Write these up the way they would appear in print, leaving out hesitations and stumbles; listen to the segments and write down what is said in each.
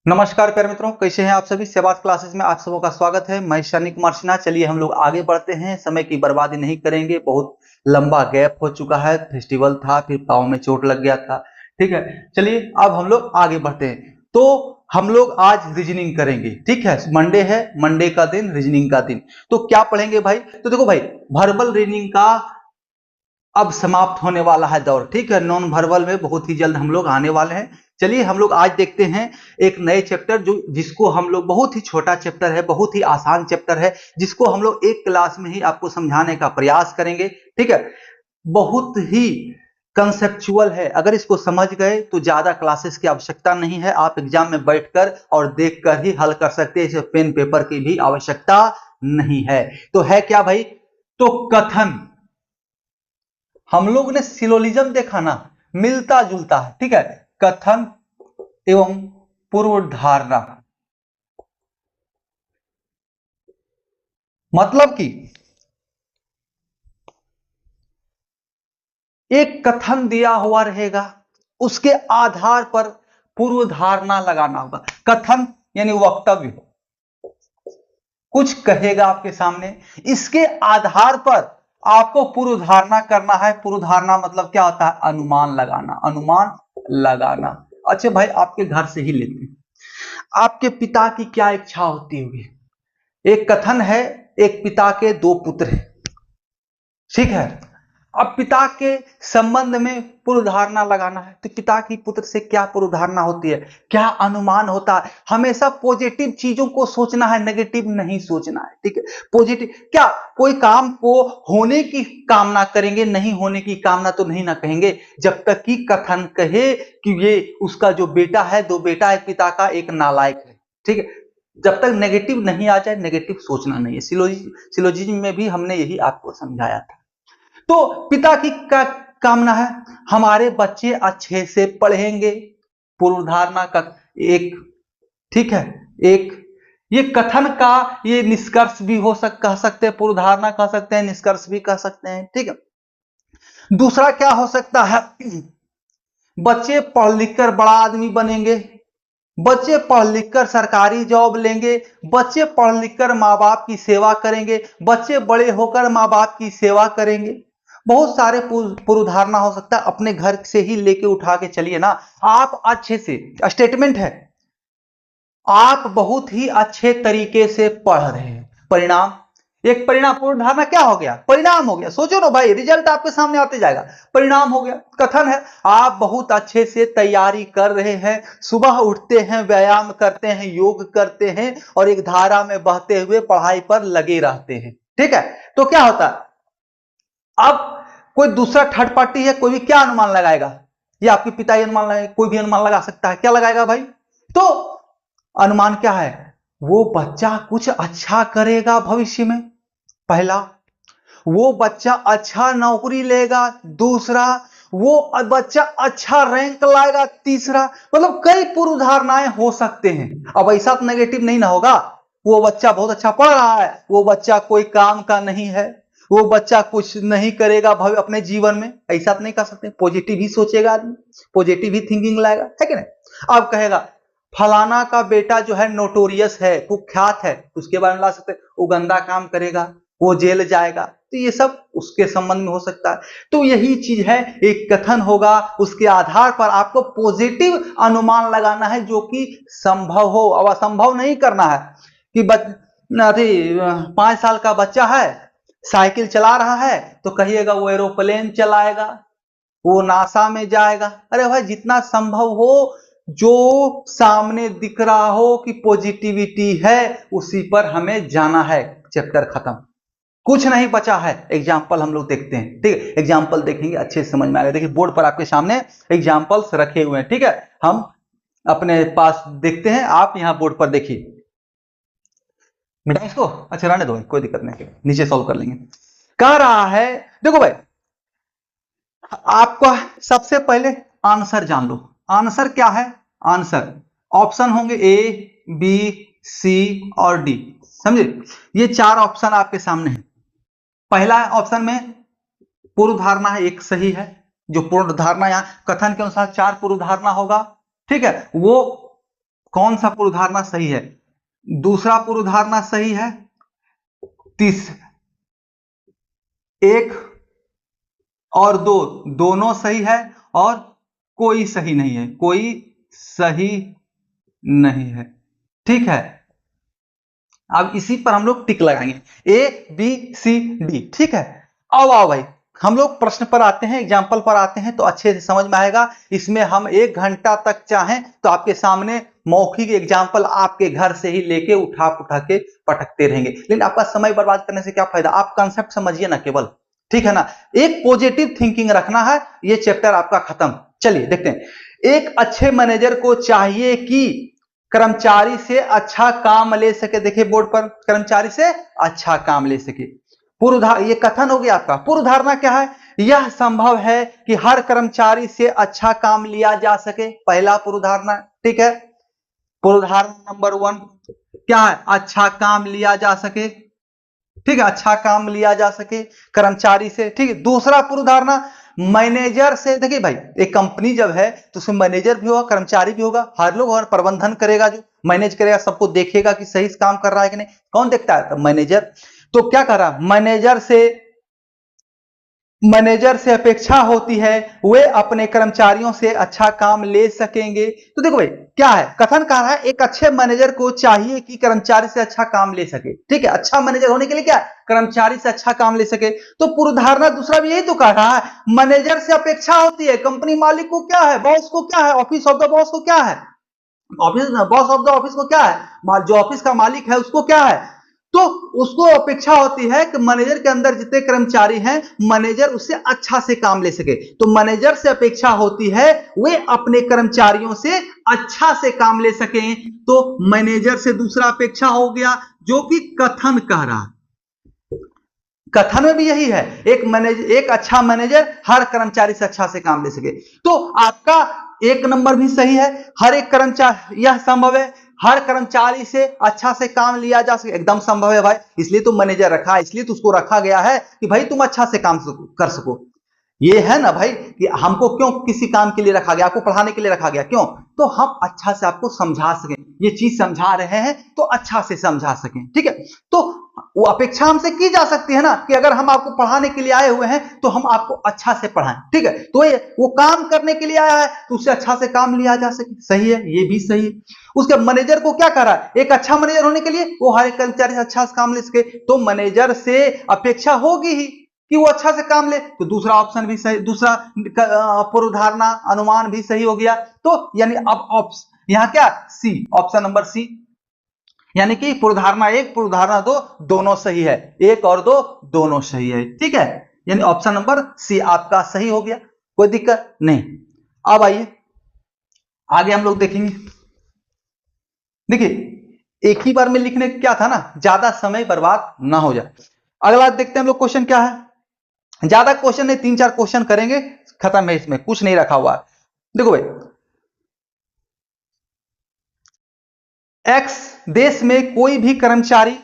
नमस्कार प्यारे मित्रों, कैसे हैं आप सभी। सेवास क्लासेस में आप सबों का स्वागत है। मैं शनि कुमार सिन्हा। चलिए हम लोग आगे बढ़ते हैं, समय की बर्बादी नहीं करेंगे। बहुत लंबा गैप हो चुका है, फेस्टिवल था, फिर पाँव में चोट लग गया था। ठीक है, चलिए अब हम लोग आगे बढ़ते हैं। तो हम लोग आज रीजनिंग करेंगे। ठीक है, मंडे है, मंडे का दिन रीजनिंग का दिन। तो क्या पढ़ेंगे भाई? तो देखो भाई, वर्बल रीजनिंग का अब समाप्त होने वाला है दौर। ठीक है, नॉन वर्बल में बहुत ही जल्द हम लोग आने वाले हैं। चलिए हम लोग आज देखते हैं एक नए चैप्टर जिसको हम लोग, बहुत ही छोटा चैप्टर है, बहुत ही आसान चैप्टर है, जिसको हम लोग एक क्लास में ही आपको समझाने का प्रयास करेंगे। ठीक है, बहुत ही कंसेप्चुअल है। अगर इसको समझ गए तो ज्यादा क्लासेस की आवश्यकता नहीं है। आप एग्जाम में बैठकर और देखकर ही हल कर सकते हैं। इसे पेन पेपर की भी आवश्यकता नहीं है। तो है क्या भाई? तो कथन, हम लोग ने सिलोजिज्म देखा ना, मिलता जुलता है। ठीक है, कथन एवं पूर्व धारणा, मतलब कि एक कथन दिया हुआ रहेगा, उसके आधार पर पूर्व धारणा लगाना होगा। कथन यानी वक्तव्य, कुछ कहेगा आपके सामने, इसके आधार पर आपको पूर्व धारणा करना है। पूर्व धारणा मतलब क्या होता है? अनुमान लगाना, अनुमान लगाना। अच्छा भाई, आपके घर से ही लेते हैं। आपके पिता की क्या इच्छा होती होगी? एक कथन है, एक पिता के दो पुत्र हैं। ठीक है, अब पिता के संबंध में पूर्व धारणा लगाना है, तो पिता की पुत्र से क्या पूर्व धारणा होती है, क्या अनुमान होता है? हमेशा पॉजिटिव चीजों को सोचना है, नेगेटिव नहीं सोचना है। ठीक है, पॉजिटिव क्या, कोई काम को होने की कामना करेंगे, नहीं होने की कामना तो नहीं ना कहेंगे। जब तक कि कथन कहे कि ये उसका जो बेटा है, दो बेटा है पिता का, एक नालायक है। ठीक है, जब तक नेगेटिव नहीं आ जाए, नेगेटिव सोचना नहीं है। सिलोजिज्म में भी हमने यही आपको समझाया था। तो पिता की कामना है हमारे बच्चे अच्छे से पढ़ेंगे, पूर्व धारणा का एक। ठीक है, एक ये कथन का ये निष्कर्ष भी कह सकते हैं, पूर्व धारणा कह सकते हैं, निष्कर्ष भी कह सकते हैं। ठीक है, दूसरा क्या हो सकता है? बच्चे पढ़ लिख कर बड़ा आदमी बनेंगे, बच्चे पढ़ लिख कर सरकारी जॉब लेंगे, बच्चे पढ़ लिख कर माँ बाप की सेवा करेंगे, बच्चे बड़े होकर माँ बाप की सेवा करेंगे। बहुत सारे पूर्व धारणा हो सकता है। अपने घर से ही लेके उठा के चलिए ना, आप अच्छे से, स्टेटमेंट है, आप बहुत ही अच्छे तरीके से पढ़ रहे हैं, परिणाम, एक परिणाम, पूर्ण धारणा क्या हो गया? परिणाम हो गया। सोचो ना भाई, रिजल्ट आपके सामने आते जाएगा, परिणाम हो गया। कथन है, आप बहुत अच्छे से तैयारी कर रहे हैं, सुबह उठते हैं, व्यायाम करते हैं, योग करते हैं और एक धारा में बहते हुए पढ़ाई पर लगे रहते हैं। ठीक है, तो क्या होता है? अब कोई दूसरा थर्ड पार्टी है, कोई भी क्या अनुमान लगाएगा? ये आपके पिता ही अनुमान लगाएगा, कोई भी अनुमान लगा सकता है। क्या लगाएगा भाई? तो अनुमान क्या है? वो बच्चा कुछ अच्छा करेगा भविष्य में, पहला। वो बच्चा अच्छा नौकरी लेगा, दूसरा। वो बच्चा अच्छा रैंक लाएगा, तीसरा। मतलब कई पूर्व धारणाएं हो सकते हैं। अब ऐसा तो नेगेटिव नहीं ना होगा, वो बच्चा बहुत अच्छा पढ़ रहा है, वो बच्चा कोई काम का नहीं है, वो बच्चा कुछ नहीं करेगा अपने जीवन में, ऐसा तो नहीं कर सकते। पॉजिटिव ही सोचेगा आदमी, पॉजिटिव ही थिंकिंग लाएगा, है कि नहीं? अब कहेगा फलाना का बेटा जो है नोटोरियस है, कुख्यात है, उसके बारे में ला सकते, वो गंदा काम करेगा, वो जेल जाएगा। तो ये सब उसके संबंध में हो सकता है। तो यही चीज है, एक कथन होगा, उसके आधार पर आपको पॉजिटिव अनुमान लगाना है, जो कि संभव हो। अब असंभव नहीं करना है कि 5 साल का बच्चा है, साइकिल चला रहा है, तो कहिएगा वो एरोप्लेन चलाएगा, वो नासा में जाएगा। अरे भाई, जितना संभव हो, जो सामने दिख रहा हो कि पॉजिटिविटी है, उसी पर हमें जाना है। चैप्टर खत्म, कुछ नहीं बचा है। एग्जाम्पल हम लोग देखते हैं। ठीक है, एग्जाम्पल देखेंगे, अच्छे से समझ में आएगा। देखिए बोर्ड पर आपके सामने एग्जाम्पल्स रखे हुए हैं। ठीक है, हम अपने पास देखते हैं, आप यहां बोर्ड पर देखिए। मिटाएं इसको, अच्छा रहने दो, कोई दिक्कत नहीं, नीचे सॉल्व कर लेंगे। कह रहा है, देखो भाई, आपका सबसे पहले आंसर जान लो। आंसर क्या है? आंसर ऑप्शन होंगे ए, बी, सी और डी। समझे? ये 4 ऑप्शन आपके सामने है। पहला ऑप्शन में पूर्व धारणा है, एक सही है। जो पूर्ण धारणा, यहां कथन के अनुसार 4 पूर्व धारणा होगा। ठीक है, वो कौन सा पूर्वधारणा सही है? दूसरा पूर्वधारणा सही है, एक और दो दोनों सही है, और कोई सही नहीं है, कोई सही नहीं है। ठीक है, अब इसी पर हम लोग टिक लगाएंगे, ए बी सी डी। ठीक है, अब आओ भाई हम लोग प्रश्न पर आते हैं, एग्जाम्पल पर आते हैं, तो अच्छे से समझ में आएगा। इसमें हम 1 घंटा तक चाहें तो आपके सामने मौखिक एग्जाम्पल आपके घर से ही लेके उठा के पटकते रहेंगे, लेकिन आपका समय बर्बाद करने से क्या फायदा? आप कंसेप्ट समझिए ना केवल, ठीक है ना। एक पॉजिटिव थिंकिंग रखना है, ये चैप्टर आपका खत्म। चलिए देखते हैं। एक अच्छे मैनेजर को चाहिए कि कर्मचारी से अच्छा काम ले सके। देखिए बोर्ड पर, कर्मचारी से अच्छा काम ले सके। ये कथन हो गया आपका। पूर्व धारणा क्या है? यह संभव है कि हर कर्मचारी से अच्छा काम लिया जा सके, पहला पूर्व धारणा। ठीक है, पूर्व धारणा नंबर 1 क्या है? अच्छा काम लिया जा सके। ठीक है, अच्छा काम लिया जा सके कर्मचारी से। ठीक है, दूसरा पूर्व धारणा मैनेजर से। देखिए भाई, एक कंपनी जब है तो उसमें मैनेजर भी होगा, कर्मचारी भी होगा, हर लोग और प्रबंधन करेगा, जो मैनेज करेगा, सबको देखेगा कि सही काम कर रहा है कि नहीं। कौन देखता है? तो मैनेजर। तो क्या कर रहा? मैनेजर से अपेक्षा होती है वे अपने कर्मचारियों से अच्छा काम ले सकेंगे। तो देखो भाई क्या है, कथन कह रहा है एक अच्छे मैनेजर को चाहिए कि कर्मचारी से अच्छा काम ले सके। ठीक है, अच्छा मैनेजर होने के लिए क्या है? कर्मचारी से अच्छा काम ले सके। तो पूर्वधारणा दूसरा भी यही तो कह रहा है, मैनेजर से अपेक्षा होती है। कंपनी मालिक को क्या है? बॉस को क्या है? ऑफिस ऑफ द बॉस को क्या है? Office boss of the office को क्या है? जो ऑफिस का मालिक है उसको क्या है? तो उसको अपेक्षा होती है कि मैनेजर के अंदर जितने कर्मचारी हैं, मैनेजर उससे अच्छा से काम ले सके। तो मैनेजर से अपेक्षा होती है वे अपने कर्मचारियों से अच्छा से काम ले सकें। तो मैनेजर से दूसरा अपेक्षा हो गया, जो कि कथन कह रहा है। कथन में भी यही है, एक अच्छा मैनेजर हर कर्मचारी से अच्छा से काम ले सके। तो आपका 1 नंबर भी सही है, हर एक कर्मचारी, यह संभव है हर कर्मचारी से अच्छा से काम लिया जा सके। एकदम संभव है भाई, इसलिए तो मैनेजर रखा है, इसलिए तो उसको रखा गया है कि भाई तुम अच्छा से काम कर सको। ये है ना भाई कि हमको क्यों किसी काम के लिए रखा गया? आपको पढ़ाने के लिए रखा गया। क्यों? तो हम अच्छा से आपको समझा सकें, ये चीज समझा रहे हैं तो अच्छा से समझा सकें। ठीक है, तो वो अपेक्षा हमसे की जा सकती है ना कि अगर हम आपको पढ़ाने के लिए आए हुए हैं तो हम आपको अच्छा से पढ़ाएं। ठीक है, तो ये वो काम करने के लिए आया है तो उससे अच्छा से काम लिया जा सके। सही है, ये भी सही है। उसके मैनेजर को क्या कर रहा है? एक अच्छा मैनेजर होने के लिए वो हर एक कर्मचारी से अच्छा से काम ले सके। तो मैनेजर से अपेक्षा होगी ही कि वो अच्छा से काम ले। तो दूसरा ऑप्शन भी सही, दूसरा पूर्वधारणा अनुमान भी सही हो गया। तो यानी अब यहां क्या? सी, ऑप्शन नंबर सी, यानी कि पूर्वधारणा 1 पूर्वधारणा 2 दोनों सही है, 1 और 2 दोनों सही है। ठीक है, यानी ऑप्शन नंबर सी आपका सही हो गया, कोई दिक्कत नहीं। अब आइए आगे हम लोग देखेंगे। देखिए एक ही बार में लिखने क्या था ना, ज्यादा समय बर्बाद ना हो जाए। अगला देखते हैं हम लोग क्वेश्चन क्या है। ज्यादा क्वेश्चन नहीं, 3-4 क्वेश्चन करेंगे, खत्म है, इसमें कुछ नहीं रखा हुआ है। देखो भाई, एक्स देश में कोई भी कर्मचारी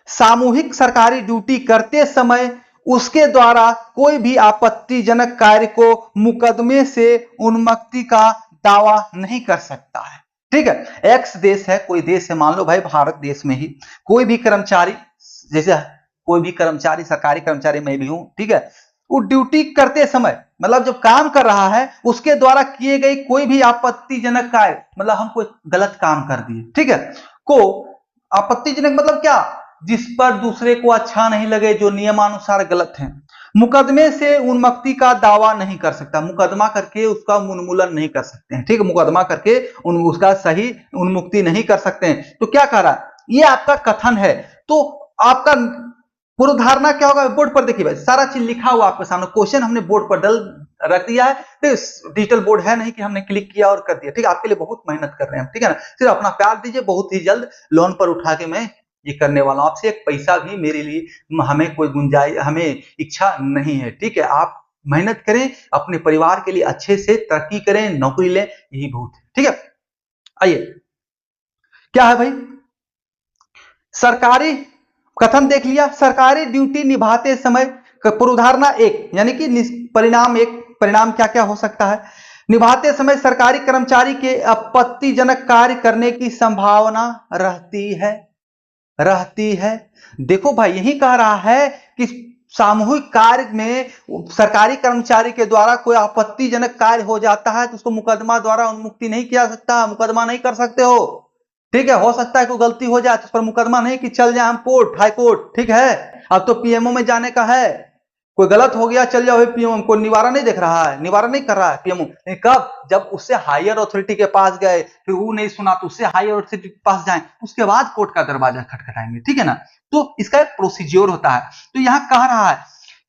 सामूहिक सरकारी ड्यूटी करते समय उसके द्वारा कोई भी आपत्तिजनक कार्य को मुकदमे से उन्मुक्ति का दावा नहीं कर सकता है। ठीक है, एक्स देश है, कोई देश है, मान लो भाई भारत देश में ही कोई भी कर्मचारी, जैसे कोई भी कर्मचारी, सरकारी कर्मचारी मैं भी हूं, ठीक है, वो ड्यूटी करते समय मतलब जब काम कर रहा है उसके द्वारा किए गए कोई भी आपत्तिजनक कार्य, मतलब हम कोई गलत काम कर दिए, ठीक है, को आपत्तिजनक मतलब क्या? जिस पर दूसरे को अच्छा नहीं लगे, जो नियमानुसार गलत है, मुकदमे से उन्मुक्ति का दावा नहीं कर सकता। मुकदमा करके उसका उन्मूलन नहीं कर सकते हैं। ठीक है, मुकदमा करके उसका सही उन्मुक्ति नहीं कर सकते हैं। तो क्या कह रहा है? ये आपका कथन है। तो आपका पूर्वधारणा क्या होगा? बोर्ड पर देखिए भाई, सारा चीज लिखा हुआ आपके सामने, क्वेश्चन हमने बोर्ड पर रख दिया है। तो डिजिटल बोर्ड है नहीं कि हमने क्लिक किया और कर दिया। ठीक है, आपके लिए बहुत मेहनत कर रहे हैं, ठीक है ना। सिर्फ अपना प्यार दीजिए, बहुत ही जल्द लोन पर उठा के मैं ये करने वाला हूं। आपसे एक पैसा भी मेरे लिए हमें कोई गुंजाइश, हमें इच्छा नहीं है। ठीक है, आप मेहनत करें, अपने परिवार के लिए अच्छे से तरक्की करें, नौकरी लें, यही बहुत है। ठीक है, आइए क्या है भाई, सरकारी कथन देख लिया। सरकारी ड्यूटी निभाते समय पूर्वधारणा 1 यानी कि परिणाम 1, परिणाम क्या क्या हो सकता है? निभाते समय सरकारी कर्मचारी के आपत्तिजनक कार्य करने की संभावना रहती है। देखो भाई, यही कह रहा है कि सामूहिक कार्य में सरकारी कर्मचारी के द्वारा कोई आपत्तिजनक कार्य हो जाता है तो उसको मुकदमा द्वारा उन्मुक्ति नहीं किया सकता, मुकदमा नहीं कर सकते हो। ठीक है, हो सकता है कोई गलती हो जाए तो उस पर मुकदमा नहीं कि चल जाए हम कोर्ट, हाई कोर्ट। ठीक है, अब तो पीएमओ में जाने का है, कोई गलत हो गया चल जाओ पीएमओ, कोई निवारण नहीं देख रहा है, निवारण नहीं कर रहा है पीएमओ। कब? जब उससे हायर अथॉरिटी के पास गए, फिर वो नहीं सुना तो उससे हायर अथॉरिटी के पास जाएं, उसके बाद कोर्ट का दरवाजा खटखटाएंगे। ठीक है ना, तो इसका एक प्रोसीजर होता है। तो यहां कह रहा है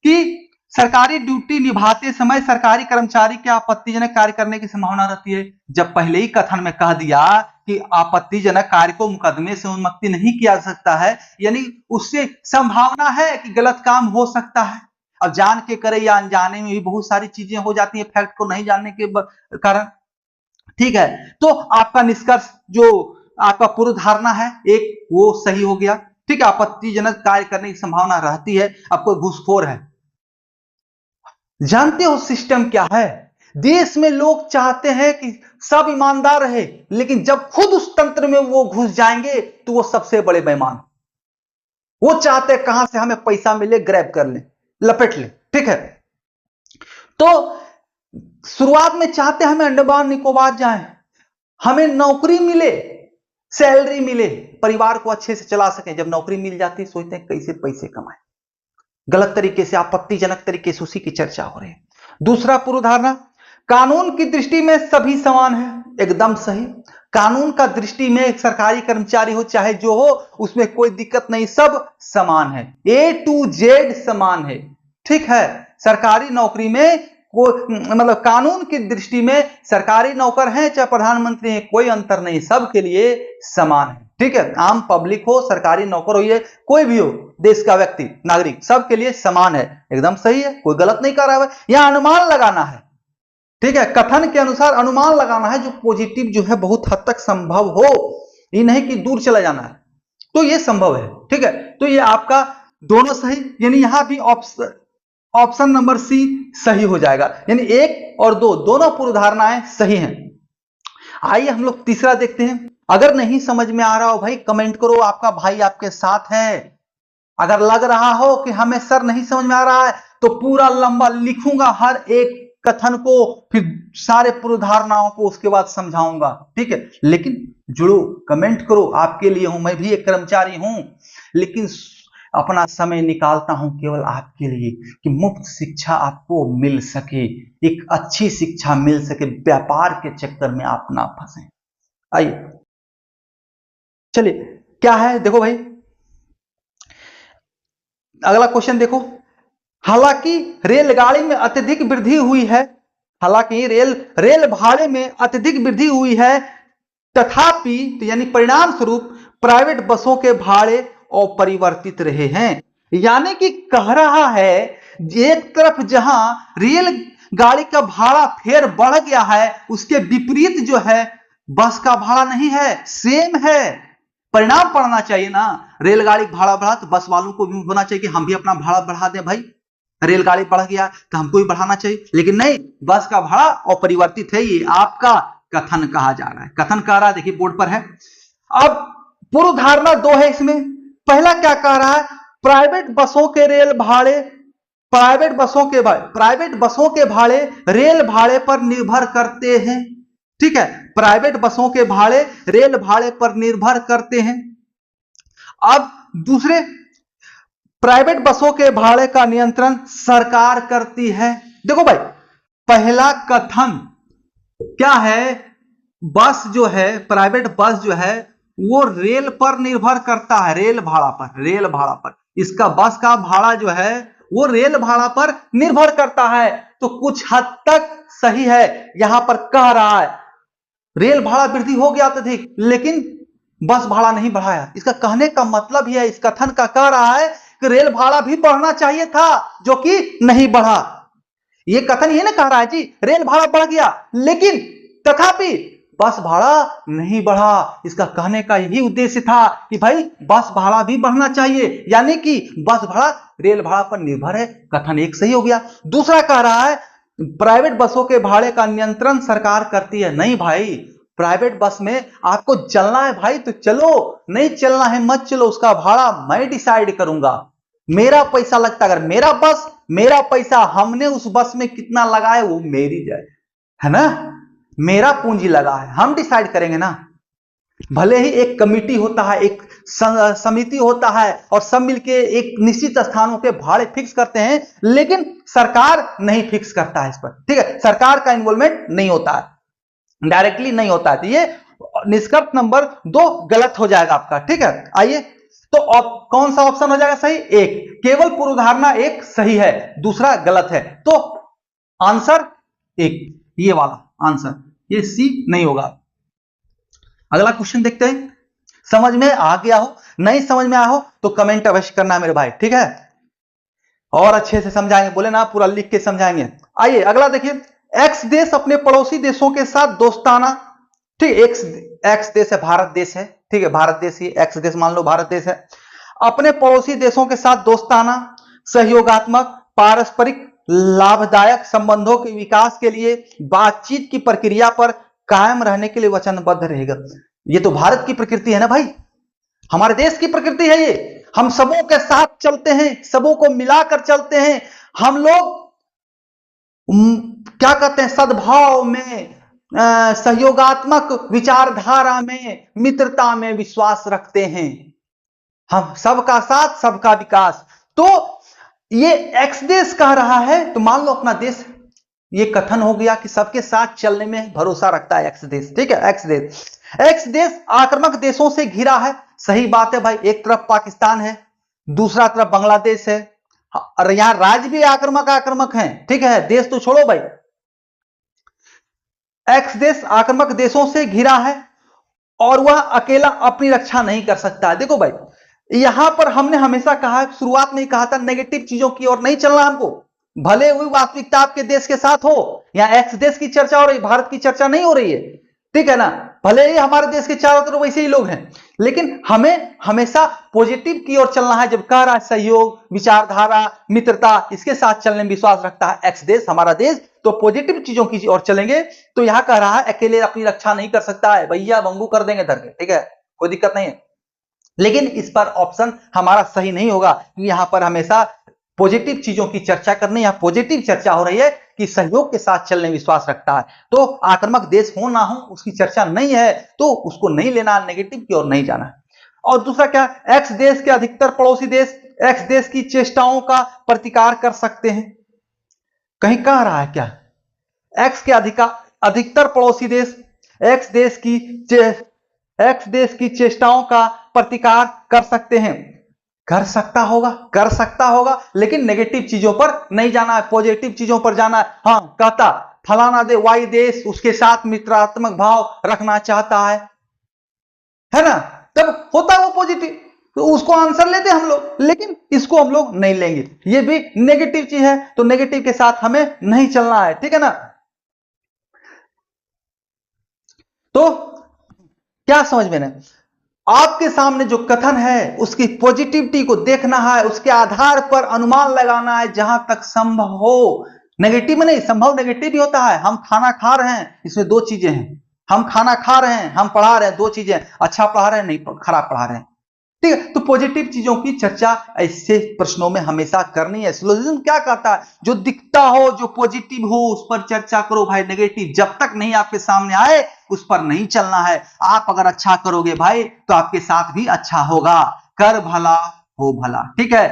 कि सरकारी ड्यूटी निभाते समय सरकारी कर्मचारी के आपत्तिजनक कार्य करने की संभावना रहती है। जब पहले ही कथन में कह दिया कि आपत्तिजनक कार्य को मुकदमे से उन्मुक्ति नहीं किया जा सकता है, यानी उससे संभावना है कि गलत काम हो सकता है। अब जान के करे या अनजाने में भी बहुत सारी चीजें हो जाती है फैक्ट को नहीं जानने के कारण। ठीक है, तो आपका निष्कर्ष जो आपका पूर्व धारणा है एक, वो सही हो गया। ठीक है, आपत्तिजनक कार्य करने की संभावना रहती है। अब कोई घूसखोर है, जानते हो सिस्टम क्या है? देश में लोग चाहते हैं कि सब ईमानदार रहे, लेकिन जब खुद उस तंत्र में वो घुस जाएंगे तो वो सबसे बड़े बेईमान। वो चाहते हैं कहां से हमें पैसा मिले, ग्रैब कर ले, लपेट ले। ठीक है, तो शुरुआत में चाहते हैं हमें अंडमान निकोबार जाएं, हमें नौकरी मिले, सैलरी मिले, परिवार को अच्छे से चला सकें। जब नौकरी मिल जाती सोचते हैं कैसे पैसे कमाएं, गलत तरीके से, आपत्तिजनक तरीके से उसी की चर्चा हो रही है। दूसरा पूर्व धारणा, कानून की दृष्टि में सभी समान है। एकदम सही, कानून का दृष्टि में एक सरकारी कर्मचारी हो चाहे जो हो, उसमें कोई दिक्कत नहीं, सब समान है, A to Z समान है। ठीक है, सरकारी नौकरी में मतलब कानून की दृष्टि में सरकारी नौकर है चाहे प्रधानमंत्री है, कोई अंतर नहीं, सबके लिए समान है। ठीक है, आम पब्लिक हो, सरकारी नौकर हो, ये कोई भी हो, देश का व्यक्ति, नागरिक, सबके लिए समान है। एकदम सही है, कोई गलत नहीं कर रहा है। यह अनुमान लगाना है। ठीक है, कथन के अनुसार अनुमान लगाना है जो पॉजिटिव जो है बहुत हद तक संभव हो, ये नहीं कि दूर चला जाना है, तो ये संभव है। ठीक है, तो ये आपका दोनों सही, यानी यहां भी ऑप्शन नंबर सी सही हो जाएगा, यानी 1 और 2 दोनों पूर्व धारणाएं सही हैं। आइए हम लोग तीसरा देखते हैं। अगर नहीं समझ में आ रहा हो भाई कमेंट करो, आपका भाई आपके साथ है। अगर लग रहा हो कि हमें सर नहीं समझ में आ रहा है तो पूरा लंबा लिखूंगा हर एक कथन को, फिर सारे पूर्व धारणाओं को उसके बाद समझाऊंगा। ठीक है, लेकिन जुड़ो, कमेंट करो, आपके लिए हूं, मैं भी एक कर्मचारी हूं, लेकिन अपना समय निकालता हूं केवल आपके लिए कि मुफ्त शिक्षा आपको मिल सके, एक अच्छी शिक्षा मिल सके, व्यापार के चक्कर में आप ना फंसे। आइए चलिए, क्या है देखो भाई, अगला क्वेश्चन देखो। हालांकि रेलगाड़ी में अत्यधिक वृद्धि हुई है, हालांकि रेल भाड़े में अत्यधिक वृद्धि हुई है, तथापि तो यानी परिणाम स्वरूप प्राइवेट बसों के भाड़े अपरिवर्तित रहे हैं। यानी कि कह रहा है एक तरफ जहां रेल गाड़ी का भाड़ा फेर बढ़ गया है, उसके विपरीत जो है बस का भाड़ा नहीं है, सेम है। परिणाम पड़ना चाहिए ना, रेलगाड़ी भाड़ा बढ़ा तो बस वालों को भी होना चाहिए कि हम भी अपना भाड़ा बढ़ा दें भाई, रेलगाड़ी बढ़ गया तो हमको भी बढ़ाना चाहिए, लेकिन नहीं, बस का भाड़ा अपरिवर्तित है। ये आपका कथन कहा जा रहा है, कथन कह रहा है, देखिए बोर्ड पर है। अब पूर्व धारणा 2 है इसमें। पहला क्या कह रहा है, प्राइवेट बसों के भाड़े रेल भाड़े पर निर्भर करते हैं। ठीक है, प्राइवेट बसों के भाड़े रेल भाड़े पर निर्भर करते हैं। अब दूसरे, प्राइवेट बसों के भाड़े का नियंत्रण सरकार करती है। देखो भाई, पहला कथन क्या है, बस जो है, प्राइवेट बस जो है वो रेल पर निर्भर करता है, रेल भाड़ा पर, इसका बस का भाड़ा जो है वो रेल भाड़ा पर निर्भर करता है। तो कुछ हद तक सही है, यहां पर कह रहा है रेल भाड़ा वृद्धि हो गया अत्यधिक, लेकिन बस भाड़ा नहीं बढ़ाया। इसका कहने का मतलब यह है, इस कथन का कह रहा है कि रेल भाड़ा भी बढ़ना चाहिए था, जो कि नहीं बढ़ा। ये कथन ये ना कह रहा है जी रेल भाड़ा बढ़ गया, लेकिन तथापि बस भाड़ा नहीं बढ़ा। इसका कहने का यही उद्देश्य था कि भाई बस भाड़ा भी बढ़ना चाहिए, यानी कि बस भाड़ा रेल भाड़ा पर निर्भर है। कथन 1 सही हो गया। दूसरा कह रहा है प्राइवेट बसों के भाड़े का नियंत्रण सरकार करती है। नहीं भाई, प्राइवेट बस में आपको चलना है भाई तो चलो, नहीं चलना है मत चलो, उसका भाड़ा मैं डिसाइड करूंगा, मेरा पैसा लगता है। अगर मेरा बस, मेरा पैसा, हमने उस बस में कितना लगाए वो मेरी जाए, है ना, मेरा पूंजी लगा है, हम डिसाइड करेंगे ना। भले ही एक कमिटी होता है, एक समिति होता है और सब मिलके एक निश्चित स्थानों के भाड़े फिक्स करते हैं, लेकिन सरकार नहीं फिक्स करता है इस पर, ठीक है, सरकार का इन्वॉल्वमेंट नहीं होता है, डायरेक्टली नहीं होता है। तो ये निष्कर्ष नंबर 2 गलत हो जाएगा आपका, ठीक है। आइए, तो कौन सा ऑप्शन हो जाएगा सही? एक, केवल पूर्वधारणा एक सही है, दूसरा गलत है। तो आंसर एक, ये वाला आंसर, ये सी नहीं होगा। अगला क्वेश्चन देखते हैं। समझ में आ गया हो, नहीं समझ में आया हो तो कमेंट अवश्य करना मेरे भाई, ठीक है, और अच्छे से समझाएंगे, बोले ना पूरा लिख के समझाएंगे। आइए अगला देखिए, एक्स देश अपने पड़ोसी देशों के साथ दोस्ताना, ठीक, एक्स देश है, भारत देश है, ठीक है, भारत देश ही एक्स देश मान लो, भारत देश है, अपने पड़ोसी देशों के साथ दोस्ताना, सहयोगात्मक, पारस्परिक लाभदायक संबंधों के विकास के लिए बातचीत की प्रक्रिया पर कायम रहने के लिए वचनबद्ध रहेगा। ये तो भारत की प्रकृति है ना भाई, हमारे देश की प्रकृति है ये, हम सबों के साथ चलते हैं, सबों को मिलाकर चलते हैं, हम लोग क्या कहते हैं, सद्भाव में, सहयोगात्मक विचारधारा में, मित्रता में विश्वास रखते हैं, हम सबका साथ सबका विकास। तो ये एक्स देश कह रहा है, तो मान लो अपना देश, ये कथन हो गया कि सबके साथ चलने में भरोसा रखता है एक्स देश, ठीक है, एक्स देश। एक्स देश आक्रामक देशों से घिरा है, सही बात है भाई, एक तरफ पाकिस्तान है, दूसरा तरफ बांग्लादेश है, और यहां राज्य भी आक्रामक हैं, ठीक है, देश तो छोड़ो भाई। एक्स देश आक्रामक देशों से घिरा है और वह अकेला अपनी रक्षा नहीं कर सकता है। देखो भाई, यहां पर हमने हमेशा कहा, शुरुआत में ही कहा था, नेगेटिव चीजों की ओर नहीं चलना हमको, भले हुई वास्तविकता आपके देश के साथ हो, यहां एक्स देश की चर्चा हो रही, भारत की चर्चा नहीं हो रही है, ठीक है ना, भले ही हमारे देश के चारों तरफ वैसे ही लोग हैं, लेकिन हमें हमेशा पॉजिटिव की ओर चलना है। जब कह रहा है सहयोग, विचारधारा, मित्रता, इसके साथ चलने में विश्वास रखता है एक्स देश, हमारा देश, तो पॉजिटिव चीजों की ओर चलेंगे। तो यहां कह रहा है अकेले अपनी रक्षा नहीं कर सकता है, भैया बंगू कर देंगे धर के, ठीक है, कोई दिक्कत नहीं है, लेकिन इस पर ऑप्शन हमारा सही नहीं होगा, क्योंकि यहां पर हमेशा पॉजिटिव चीजों की चर्चा करनी, यहां पॉजिटिव चर्चा हो रही है कि सहयोग के साथ चलने विश्वास रखता है। तो आक्रामक देश हो ना हो उसकी चर्चा नहीं है, तो उसको नहीं लेना, नेगेटिव की ओर नहीं जाना है। और दूसरा क्या, एक्स देश के अधिकतर पड़ोसी देश एक्स देश की चेष्टाओं का प्रतिकार कर सकते हैं, कहीं कह रहा है क्या, एक्स के अधिकतर पड़ोसी देश एक्स देश की चेष्टाओं का प्रतिकार कर सकते हैं, कर सकता होगा, लेकिन नेगेटिव चीजों पर नहीं जाना है, पॉजिटिव चीजों पर जाना है। हाँ, कहता फलाना दे वाई देश उसके साथ मित्रात्मक भाव रखना चाहता है ना, तब होता है वो पॉजिटिव, तो उसको आंसर लेते हम लोग, लेकिन इसको हम लोग नहीं लेंगे, ये भी नेगेटिव चीज है, तो नेगेटिव के साथ हमें नहीं चलना है, ठीक है ना। तो क्या समझ में ना, आपके सामने जो कथन है उसकी पॉजिटिविटी को देखना है, उसके आधार पर अनुमान लगाना है जहां तक संभव हो, नेगेटिव में नहीं, संभव नेगेटिव भी होता है। हम खाना खा रहे हैं, इसमें दो चीजें हैं, हम खाना खा रहे हैं, हम पढ़ा रहे हैं, दो चीजें, अच्छा पढ़ा रहे हैं, नहीं खराब पढ़ा रहे हैं, ठीक है। तो पॉजिटिव चीजों की चर्चा ऐसे प्रश्नों में हमेशा करनी है। सिलोजिज्म क्या कहता है, जो दिखता हो, जो पॉजिटिव हो उस पर चर्चा करो भाई, नेगेटिव जब तक नहीं आपके सामने आए उस पर नहीं चलना है। आप अगर अच्छा करोगे भाई तो आपके साथ भी अच्छा होगा, कर भला हो भला, ठीक है।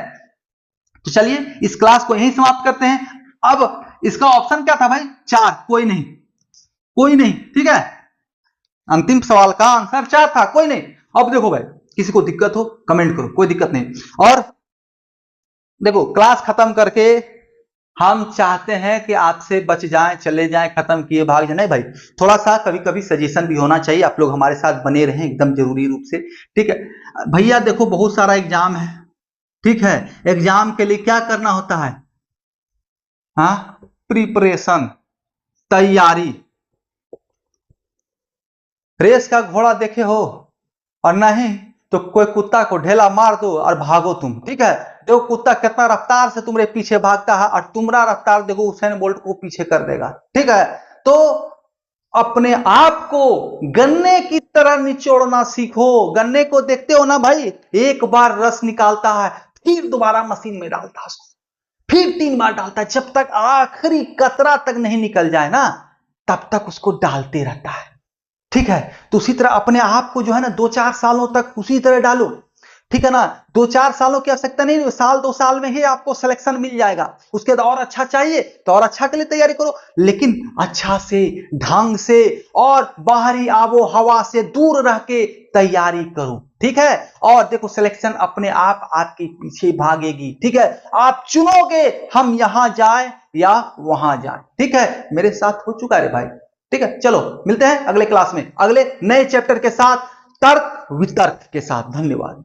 तो चलिए इस क्लास को यहीं समाप्त करते हैं। अब इसका ऑप्शन क्या था भाई, 4, कोई नहीं, ठीक है, अंतिम सवाल का आंसर 4 था, कोई नहीं। अब देखो भाई, किसी को दिक्कत हो कमेंट करो, कोई दिक्कत नहीं। और देखो क्लास खत्म करके हम चाहते हैं कि आपसे बच जाएं, चले जाएं, खत्म किए भाग जाए, नहीं भाई, थोड़ा सा कभी कभी सजेशन भी होना चाहिए, आप लोग हमारे साथ बने रहें एकदम जरूरी रूप से, ठीक है भैया। देखो बहुत सारा एग्जाम है, ठीक है, एग्जाम के लिए क्या करना होता है, हाँ, प्रिपरेशन, तैयारी। रेस का घोड़ा देखे हो और नहीं तो कोई कुत्ता को ढेला मार दो और भागो तुम, ठीक है। देखो कुत्ता कितना रफ्तार से तुम्हारे पीछे भागता है और तुम्हारा रफ्तार देखो उसेन बोल्ट को पीछे कर देगा, ठीक है। तो अपने आप को गन्ने की तरह निचोड़ना सीखो। गन्ने को देखते हो ना भाई, एक बार रस निकालता है फिर दोबारा मशीन में डालता है उसको, फिर 3 बार डालता है, जब तक आखिरी कतरा तक नहीं निकल जाए ना तब तक उसको डालते रहता है, ठीक है। तो उसी तरह अपने आप को जो है ना 2-4 सालों तक उसी तरह डालो, ठीक है ना। 2-4 सालों की आवश्यकता नहीं, साल 2 साल में ही आपको सिलेक्शन मिल जाएगा। उसके बाद और अच्छा चाहिए तो और अच्छा के लिए तैयारी करो, लेकिन अच्छा से, ढंग से और बाहरी आबो हवा से दूर रह के तैयारी करो, ठीक है। और देखो सिलेक्शन अपने आप आपके पीछे भागेगी, ठीक है। आप चुनोगे हम यहां जाए या वहां जाए, ठीक है। मेरे साथ हो चुका है भाई, ठीक है। चलो मिलते हैं अगले क्लास में अगले नए चैप्टर के साथ, तर्क वितर्क के साथ। धन्यवाद।